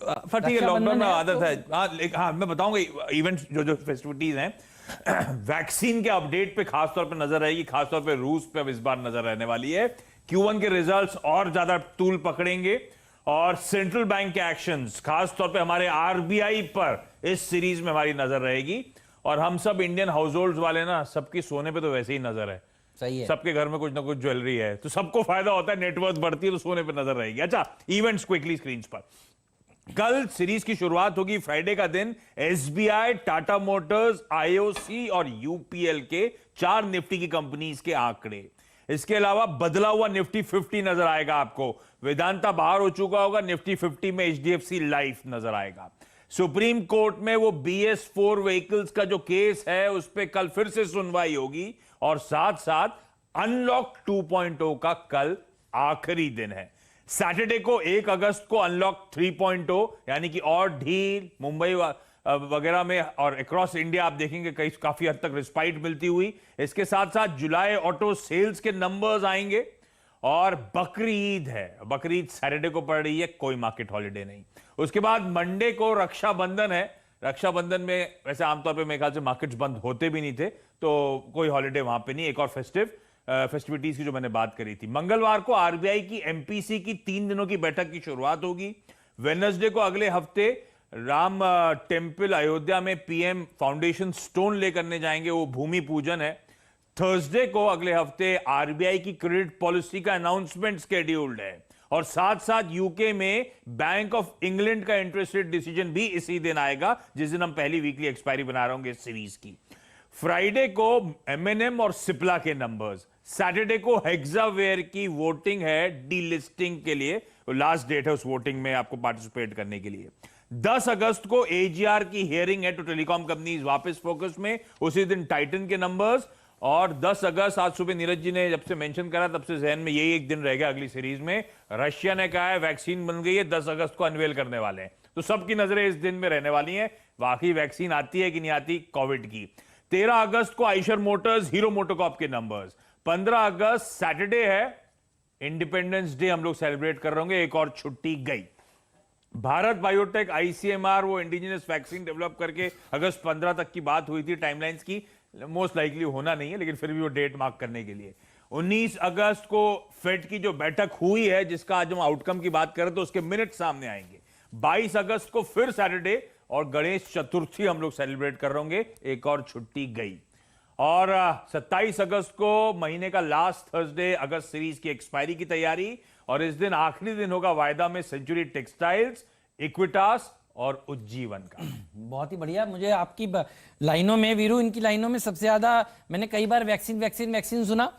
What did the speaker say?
ठीक है, लॉकडाउन में आदत है। हाँ, मैं बताऊंगा इवेंट्स जो फेस्टिविटीज हैं। वैक्सीन के अपडेट पे खासतौर पे नजर रहेगी, खासतौर पे रूस पे अब इस बार नजर रहने वाली है। Q1 के रिजल्ट्स और ज्यादा तूल पकड़ेंगे और सेंट्रल बैंक के एक्शंस, खासतौर पे हमारे आरबीआई पर इस सीरीज में हमारी नजर रहेगी। और हम सब इंडियन हाउस होल्ड वाले ना, सबकी सोने पे तो वैसे ही नजर है। सही है, सबके घर में कुछ ना कुछ ज्वेलरी है, तो सबको फायदा होता है, नेटवर्थ बढ़ती है तो सोने पे नजर रहेगी। अच्छा, इवेंट्स क्विकली स्क्रीन पर। कल सीरीज की शुरुआत होगी, फ्राइडे का दिन। एसबीआई, टाटा मोटर्स, आईओसी और यूपीएल के 4 निफ्टी की कंपनीज के आंकड़े। इसके अलावा बदला हुआ निफ्टी 50 नजर आएगा आपको। वेदांता बाहर हो चुका होगा, निफ्टी 50 में एचडीएफसी लाइफ नजर आएगा। सुप्रीम कोर्ट में वो BS4 व्हीकल्स का जो केस है उस पर कल फिर से सुनवाई होगी। और साथ साथ अनलॉक 2.0 का कल आखिरी दिन है। सैटरडे को 1 अगस्त को अनलॉक 3.0 यानी कि और ढील मुंबई वगैरह में और अक्रॉस इंडिया आप देखेंगे कई काफी हद तक रिस्पाइट मिलती हुई। इसके साथ साथ जुलाई ऑटो सेल्स के नंबर्स आएंगे। और बकरी ईद है, बकरी ईद सैटरडे को पड़ रही है, कोई मार्केट हॉलिडे नहीं। उसके बाद मंडे को रक्षाबंधन है। रक्षाबंधन में वैसे आमतौर पे मेरे ख्याल से मार्केट्स बंद होते भी नहीं थे, तो कोई हॉलिडे वहां पे नहीं। एक और फेस्टिविटीज की जो मैंने बात करी थी। मंगलवार को आरबीआई की एमपीसी की 3 दिनों की बैठक की शुरुआत होगी। वेडनेसडे को अगले हफ्ते राम टेम्पल अयोध्या में पीएम फाउंडेशन स्टोन लेकर जाएंगे, वो भूमि पूजन है। थर्सडे को अगले हफ्ते आरबीआई की क्रेडिट पॉलिसी का अनाउंसमेंट स्केड्यूल्ड है। और साथ साथ यूके में बैंक ऑफ इंग्लैंड का इंटरेस्ट रेट डिसीजन भी इसी दिन आएगा, जिस दिन हम पहली वीकली एक्सपायरी बना रहे होंगे इस सीरीज की। फ्राइडे को एमएनएम और सिप्ला के नंबर्स। सैटरडे को हेक्सावेयर की वोटिंग है डीलिस्टिंग के लिए, लास्ट डेट है उस वोटिंग में आपको पार्टिसिपेट करने के लिए। 10 अगस्त को एजीआर की हियरिंग है, तो टेलीकॉम कंपनीज वापस फोकस में, उसी दिन टाइटन के नंबर्स। और 10 अगस्त आज सुबह नीरज जी ने जब से मेंशन करा तब से जहन में यही एक दिन रह गया अगली सीरीज में। रशिया ने कहा है वैक्सीन बन गई है, 10 अगस्त को अनवेल करने वाले हैं, तो सबकी नजरें इस दिन में रहने वाली हैं, वाकई वैक्सीन आती है कि नहीं आती कोविड की। 13 अगस्त को आइशर मोटर्स, हीरो मोटोकॉर्प के नंबर्स। 15 अगस्त सैटरडे है, इंडिपेंडेंस डे हम लोग सेलिब्रेट कर रहे होंगे, एक और छुट्टी गई। भारत बायोटेक आईसीएमआर वो इंडिजिनस वैक्सीन डेवलप करके अगस्त 15 तक की बात हुई थी, टाइमलाइंस की मोस्ट लाइकली होना नहीं है, लेकिन फिर भी वो डेट मार्क करने के लिए। 19 अगस्त को फेड की जो बैठक हुई है, जिसका आज हम आउटकम की बात करें तो उसके मिनट सामने आएंगे। 22 अगस्त को फिर सैटरडे और गणेश चतुर्थी हम लोग सेलिब्रेट कर रहे होंगे, एक और छुट्टी गई। और 27 अगस्त को महीने का लास्ट थर्सडे, अगस्त सीरीज की एक्सपायरी की तैयारी। और इस दिन आखिरी दिन होगा वायदा में सेंचुरी टेक्सटाइल्स, इक्विटास और उज्जीवन का। बहुत ही बढ़िया। मुझे आपकी लाइनों में वीरू, इनकी लाइनों में सबसे ज्यादा मैंने कई बार वैक्सीन वैक्सीन वैक्सीन सुना,